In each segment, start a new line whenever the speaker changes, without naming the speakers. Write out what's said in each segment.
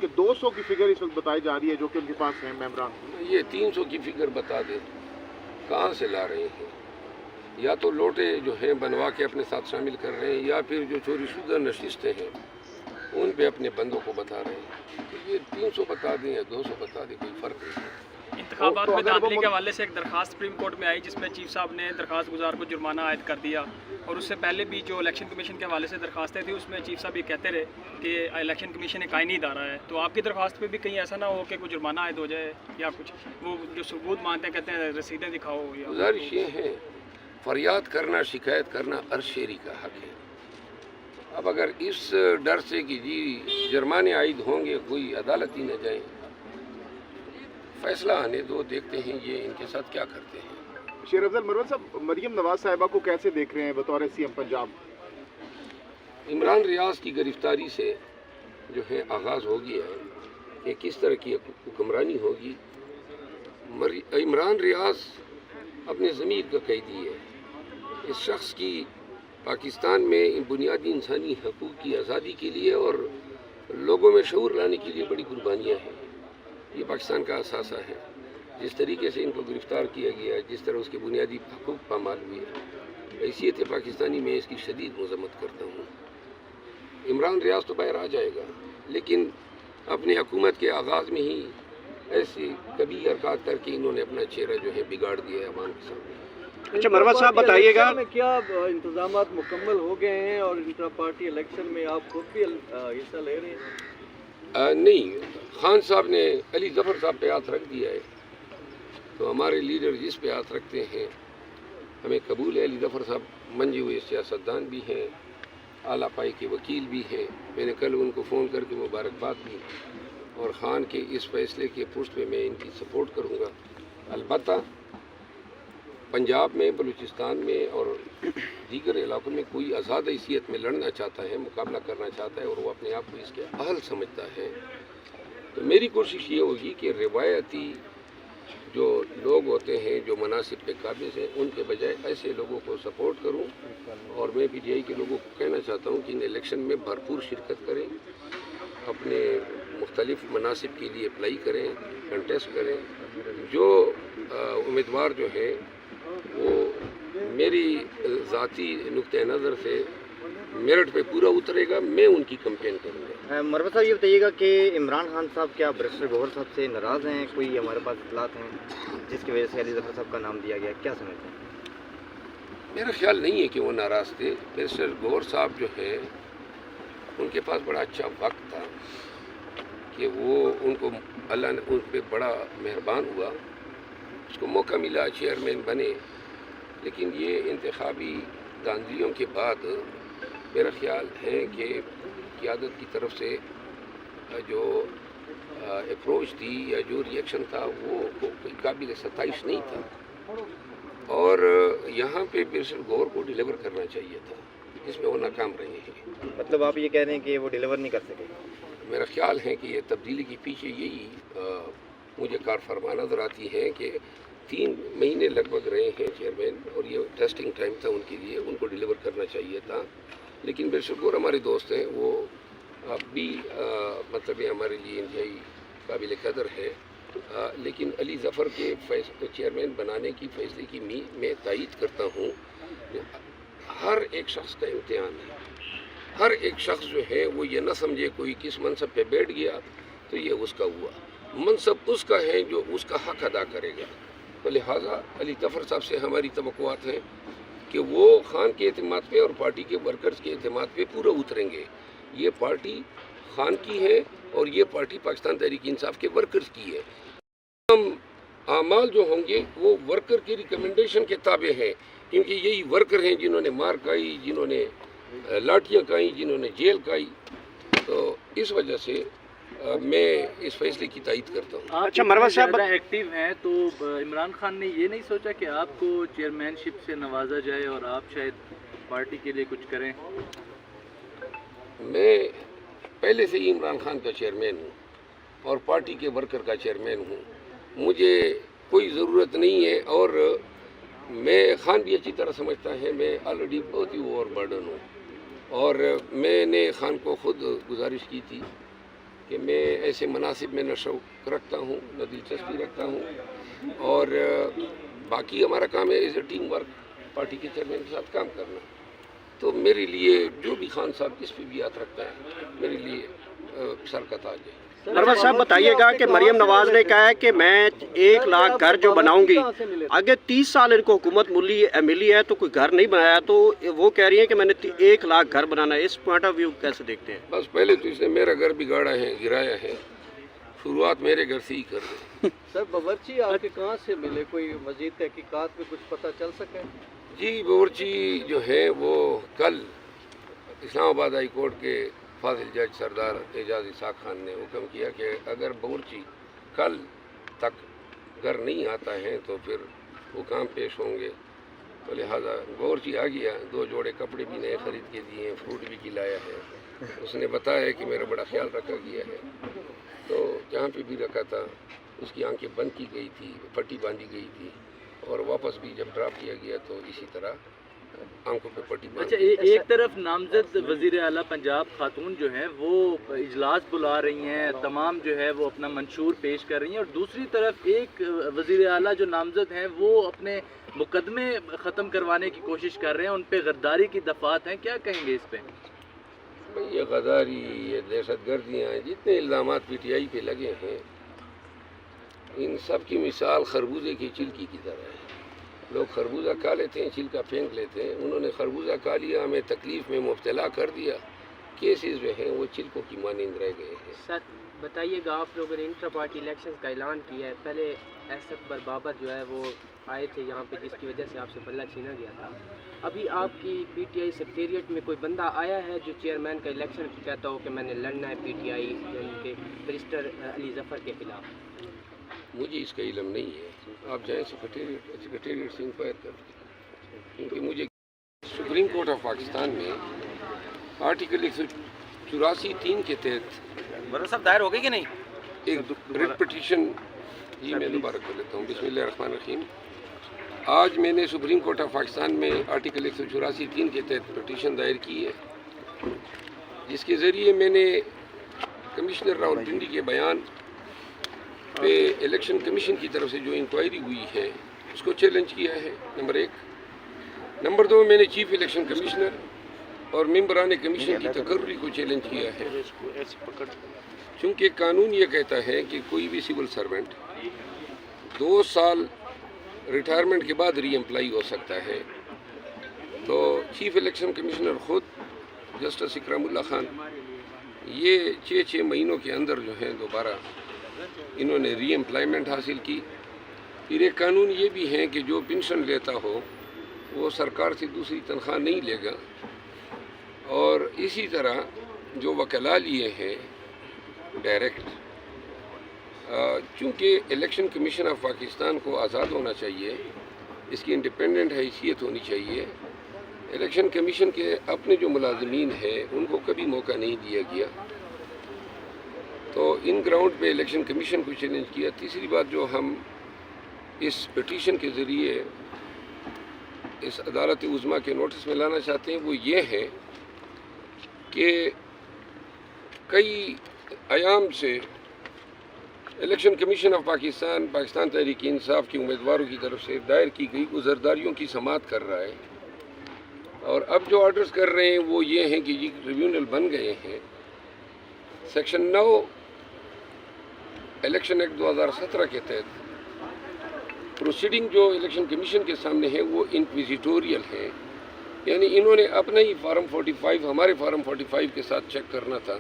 کہ 200 کی فگر اس وقت بتائی جا رہی ہے جو کہ ان کے پاس ہے ممبران.
یہ 300 کی فگر بتا دیں کہاں سے لا رہے ہیں؟ یا تو لوٹے جو ہیں بنوا کے اپنے ساتھ شامل کر رہے ہیں، یا پھر جو چوری شدہ نشستیں ہیں ان پہ اپنے بندوں کو بتا رہے ہیں. تو یہ 300 بتا دیں یا 200 بتا دیں کوئی فرق نہیں ہے.
انتخابات میں دھاندلی کے حوالے سے ایک درخواست سپریم کورٹ میں آئی جس میں چیف صاحب نے درخواست گزار کو جرمانہ عائد کر دیا، اور اس سے پہلے بھی جو الیکشن کمیشن کے حوالے سے درخواستیں تھیں اس میں چیف صاحب یہ کہتے رہے کہ الیکشن کمیشن ایک آئینی ادارہ ہے. تو آپ کی درخواست پہ بھی کہیں ایسا نہ ہو کہ کوئی جرمانہ عائد ہو جائے یا کچھ وہ جو ثبوت مانتے ہیں کہتے ہیں رسیدیں دکھاؤ؟ یا
گزارش یہ ہے، فریاد کرنا شکایت کرنا عرض شیری کا حق ہے. اب اگر اس ڈر سے کہ جی جرمانے عائد ہوں گے کوئی عدالت ہی نہ جائیں، فیصلہ آنے دو، دیکھتے ہیں یہ ان کے ساتھ کیا کرتے ہیں.
شیر افضل مروت صاحب، مریم نواز صاحبہ کو کیسے دیکھ رہے ہیں بطور سی ایم پنجاب؟
عمران ریاض کی گرفتاری سے جو ہے آغاز ہو گیا ہے کہ کس طرح کی حکمرانی ہوگی. عمران ریاض اپنے ضمیر کا قیدی ہے. اس شخص کی پاکستان میں بنیادی انسانی حقوق کی آزادی کے لیے اور لوگوں میں شعور لانے کے لیے بڑی قربانیاں ہیں. یہ پاکستان کا اثاثہ ہے. جس طریقے سے ان کو گرفتار کیا گیا، جس طرح اس کے بنیادی حقوق پامال ہوئے، حیثیت پاکستانی میں اس کی شدید مذمت کرتا ہوں. عمران ریاض تو باہر آ جائے گا، لیکن اپنی حکومت کے آغاز میں ہی ایسی کبھی حرکات کر کے انہوں نے اپنا چہرہ جو ہے بگاڑ دیا ہے عوام کے سامنے.
اچھا مروت صاحب بتائیے گا،
کیا انتظامات مکمل ہو گئے ہیں اور انٹرا پارٹی الیکشن میں آپ خود بھی حصہ لے رہے ہیں؟
نہیں، خان صاحب نے علی ظفر صاحب پہ ہاتھ رکھ دیا ہے، تو ہمارے لیڈر جس پہ ہاتھ رکھتے ہیں ہمیں قبول ہے. علی ظفر صاحب منجے ہوئے سیاستدان بھی ہیں، اعلیٰ پائی کے وکیل بھی ہیں. میں نے کل ان کو فون کر کے مبارکباد دی، اور خان کے اس فیصلے کے پشت پہ میں ان کی سپورٹ کروں گا. البتہ پنجاب میں، بلوچستان میں اور دیگر علاقوں میں کوئی آزاد حیثیت میں لڑنا چاہتا ہے، مقابلہ کرنا چاہتا ہے اور وہ اپنے آپ کو اس کے اہل سمجھتا ہے، تو میری کوشش یہ ہوگی کہ روایتی جو لوگ ہوتے ہیں جو مناصب پہ قابض ہیں ان کے بجائے ایسے لوگوں کو سپورٹ کروں. اور میں پی ٹی آئی کے لوگوں کو کہنا چاہتا ہوں کہ ان الیکشن میں بھرپور شرکت کریں، اپنے مختلف مناصب کے لیے اپلائی کریں، کنٹیسٹ کریں. جو امیدوار جو ہیں وہ میری ذاتی نقطۂ نظر سے میرٹ پہ پورا اترے گا، میں ان کی کمپین کروں گا.
مروت صاحب یہ بتائیے گا کہ عمران خان صاحب کیا بیرسٹر گوہر صاحب سے ناراض ہیں؟ کوئی ہمارے پاس اطلاعات ہیں جس کی وجہ سے علی ظفر صاحب کا نام دیا گیا، کیا سمجھتے ہیں؟
میرا خیال نہیں ہے کہ وہ ناراض تھے. بیرسٹر گوہر صاحب جو ہے ان کے پاس بڑا اچھا وقت تھا کہ وہ ان کو اللہ نے ان پہ بڑا مہربان ہوا، اس کو موقع ملا، چیئرمین بنے. لیکن یہ انتخابی دھاندلیوں کے بعد میرا خیال ہے کہ قیادت کی طرف سے جو اپروچ تھی یا جو ریئیکشن تھا وہ کوئی قابل ستائش نہیں تھا، اور یہاں پہ بیرسٹر گوہر کو ڈیلیور کرنا چاہیے تھا، جس میں وہ ناکام رہے ہیں.
مطلب آپ یہ کہہ رہے ہیں کہ وہ ڈیلیور نہیں کر سکے؟
میرا خیال ہے کہ یہ تبدیلی کے پیچھے یہی مجھے کار فرما نظر آتی ہے کہ 3 مہینے لگ بھگ رہے ہیں چیئرمین، اور یہ ٹیسٹنگ ٹائم تھا ان کے لیے، ان کو ڈیلیور کرنا چاہیے تھا. لیکن بیرسٹر گوہر ہمارے دوست ہیں، وہ اب بھی مطلب یہ ہمارے لیے انتہائی قابل قدر ہے. لیکن علی ظفر کے چیئرمین بنانے کی فیصلے کی میں تائید کرتا ہوں. ہر ایک شخص کا امتحان ہے، ہر ایک شخص جو ہے وہ یہ نہ سمجھے کوئی کس منصب پہ بیٹھ گیا تو یہ اس کا ہوا. منصب اس کا ہے جو اس کا حق ادا کرے گا. تو لہٰذا علی ظفر صاحب سے ہماری توقعات ہیں کہ وہ خان کے اعتماد پہ اور پارٹی کے ورکرز کے اعتماد پہ پورا اتریں گے. یہ پارٹی خان کی ہے اور یہ پارٹی پاکستان تحریک انصاف کے ورکرز کی ہے. ہم اعمال جو ہوں گے وہ ورکر کی ریکمنڈیشن کے تابع ہیں، کیونکہ یہی ورکر ہیں جنہوں نے مار کھائی، جنہوں نے لاٹھیاں کھائیں، جنہوں نے جیل کھائی. تو اس وجہ سے میں اس فیصلے کی تائید کرتا ہوں.
اچھا مروت صاحب
ایکٹیو ہیں تو عمران خان نے یہ نہیں سوچا کہ آپ کو چیئرمین شپ سے نوازا جائے اور آپ شاید پارٹی کے لیے کچھ کریں؟
میں پہلے سے ہی عمران خان کا چیئرمین ہوں اور پارٹی کے ورکر کا چیئرمین ہوں. مجھے کوئی ضرورت نہیں ہے، اور میں خان بھی اچھی طرح سمجھتا ہے میں آلریڈی بہت ہی اوور برڈن ہوں. اور میں نے خان کو خود گزارش کی تھی کہ میں ایسے مناسب میں نہ شوق رکھتا ہوں نہ دلچسپی رکھتا ہوں، اور باقی ہمارا کام ہے as a team work party کے چیئرمین کے ساتھ کام کرنا. تو میرے لیے جو بھی خان صاحب جس پہ بھی ہاتھ رکھتا ہے میرے لیے سر کا تاج ہے.
نرول صاحب بتائیے گا کہ مریم نواز نے کہا ہے کہ میں 1 لاکھ گھر جو بناؤں گی، آگے 30 سال ان کو حکومت ملی ہے تو کوئی گھر نہیں بنایا، تو وہ کہہ رہی ہیں کہ میں نے 1 لاکھ گھر بنانا ہے. اس پوائنٹ آف ویو کیسے دیکھتے ہیں؟
بس پہلے تو اس نے میرا گھر بگاڑا ہے، گرایا ہے، شروعات میرے گھر سے ہی کر دیں.
سر باورچی آپ کے کہاں سے ملے؟ کوئی مزید تحقیقات میں کچھ پتہ چل سکے؟
جی باورچی جو ہے وہ کل اسلام آباد ہائی کورٹ کے فاضل جج سردار اعجاز اسحاق خان نے حکم کیا کہ اگر باورچی کل تک گھر نہیں آتا ہے تو پھر حکام پیش ہوں گے. تو لہٰذا باورچی آ گیا، 2 جوڑے کپڑے بھی نئے خرید کے دیے ہیں، فروٹ بھی کھلایا ہے. اس نے بتایا کہ میرا بڑا خیال رکھا گیا ہے. تو جہاں پہ بھی رکھا تھا اس کی آنکھیں بند کی گئی تھی، پٹی باندھی گئی تھی، اور واپس بھی جب ڈراپ کیا گیا تو اسی طرح آنکھوں پہ پٹی باندھی.
اچھا، ایک طرف نامزد وزیر اعلیٰ پنجاب خاتون جو ہیں وہ اجلاس بلا رہی ہیں، تمام جو ہے وہ اپنا منشور پیش کر رہی ہیں، اور دوسری طرف ایک وزیر اعلیٰ جو نامزد ہیں وہ اپنے مقدمے ختم کروانے کی کوشش کر رہے ہیں، ان پہ غداری کی دفعات ہیں. کیا کہیں گے اس پہ؟
یہ غداری، یہ دہشت گردیاں، جتنے الزامات پی ٹی آئی پہ لگے ہیں ان سب کی مثال خربوزے کی چھلکی کی طرح ہے. لوگ خربوزہ کھا لیتے ہیں، چھلکا پھینک لیتے ہیں. انہوں نے خربوزہ کھا لیا، ہمیں تکلیف میں مبتلا کر دیا. کیسز جو ہیں وہ چھلکوں کی مانند رہ گئے ہیں.
سر بتائیے گا، آپ لوگوں نے انٹر پارٹی الیکشنز کا اعلان کیا ہے، پہلے ایس اکبر بابر جو ہے وہ آئے تھے یہاں پہ جس کی وجہ سے آپ سے بلہ چھینا گیا تھا. ابھی آپ کی پی ٹی آئی سیکریٹریٹ میں کوئی بندہ آیا ہے جو چیئرمین کا الیکشن کہتا ہو کہ میں نے لڑنا ہے پی ٹی آئی کے بیرسٹر علی ظفر کے خلاف؟
مجھے اس کا علم نہیں ہے. آپ جائیں سیکریٹریٹ سے انکوائر کر دیں، کیونکہ مجھے سپریم کورٹ آف پاکستان میں آرٹیکل 184(3) کے تحت
صاحب دائر ہو گئی کہ نہیں
ایک ریٹ پٹیشن. جی میں دوبارہ کر لیتا ہوں. بسم اللہ الرحمن الرحیم. آج میں نے سپریم کورٹ آف پاکستان میں آرٹیکل 184(3) کے تحت پٹیشن دائر کی ہے، جس کے ذریعے میں نے کمشنر راولپنڈی کے بیان پہ الیکشن کمیشن کی طرف سے جو انکوائری ہوئی ہے اس کو چیلنج کیا ہے، نمبر 1. نمبر 2، میں نے چیف الیکشن کمشنر اور ممبران کمیشن کی تقرری کو چیلنج کیا ہے، چونکہ قانون یہ کہتا ہے کہ کوئی بھی سول سرونٹ 2 سال ریٹائرمنٹ کے بعد ری امپلائی ہو سکتا ہے. تو چیف الیکشن کمشنر خود جسٹس اکرام اللہ خان یہ 6 مہینوں کے اندر جو ہے دوبارہ انہوں نے ری امپلائمنٹ حاصل کی. پھر ایک قانون یہ بھی ہے کہ جو پنشن لیتا ہو وہ سرکار سے دوسری تنخواہ نہیں لے گا. اور اسی طرح جو وکلاء لیے ہیں ڈائریکٹ، چونکہ الیکشن کمیشن آف پاکستان کو آزاد ہونا چاہیے، اس کی انڈیپینڈنٹ حیثیت ہونی چاہیے. الیکشن کمیشن کے اپنے جو ملازمین ہیں ان کو کبھی موقع نہیں دیا گیا. تو ان گراؤنڈ پہ الیکشن کمیشن کو چیلنج کیا. تیسری بات جو ہم اس پٹیشن کے ذریعے اس عدالت عظمیٰ کے نوٹس میں لانا چاہتے ہیں وہ یہ ہے کہ کئی ایام سے election commission of Pakistan Tehreek Insaf کے امیدواروں کی طرف سے دائر کی گئی عذرداریوں کی سماعت کر رہا ہے، اور اب جو آرڈرز کر رہے ہیں وہ یہ ہیں کہ یہ ٹریبیونل بن گئے ہیں. سیکشن 9 الیکشن ایکٹ 2017 کے تحت پروسیڈنگ جو الیکشن کمیشن کے سامنے ہے وہ انکویزیٹوریل ہے، یعنی انہوں نے اپنا ہی فارم 45 ہمارے فارم 45 کے ساتھ چیک کرنا تھا،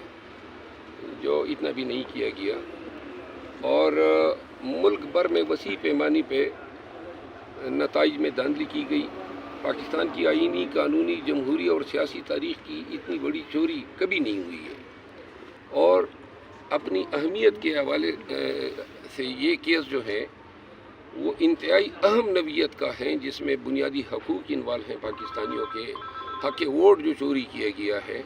جو اتنا بھی نہیں کیا گیا. اور ملک بھر میں وسیع پیمانے پہ نتائج میں دھاندلی کی گئی. پاکستان کی آئینی، قانونی، جمہوری اور سیاسی تاریخ کی اتنی بڑی چوری کبھی نہیں ہوئی ہے. اور اپنی اہمیت کے حوالے سے یہ کیس جو ہے وہ انتہائی اہم نوعیت کا ہے، جس میں بنیادی حقوق انوالو ہیں پاکستانیوں کے، حق ووٹ جو چوری کیا گیا ہے.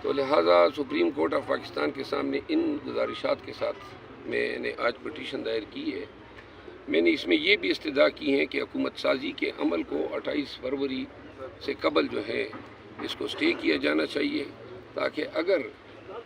تو لہٰذا سپریم کورٹ آف پاکستان کے سامنے ان گزارشات کے ساتھ میں نے آج پٹیشن دائر کی ہے. میں نے اس میں یہ بھی استدعا کی ہے کہ حکومت سازی کے عمل کو 28 فروری سے قبل جو ہے اس کو سٹے کیا جانا چاہیے، تاکہ اگر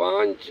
5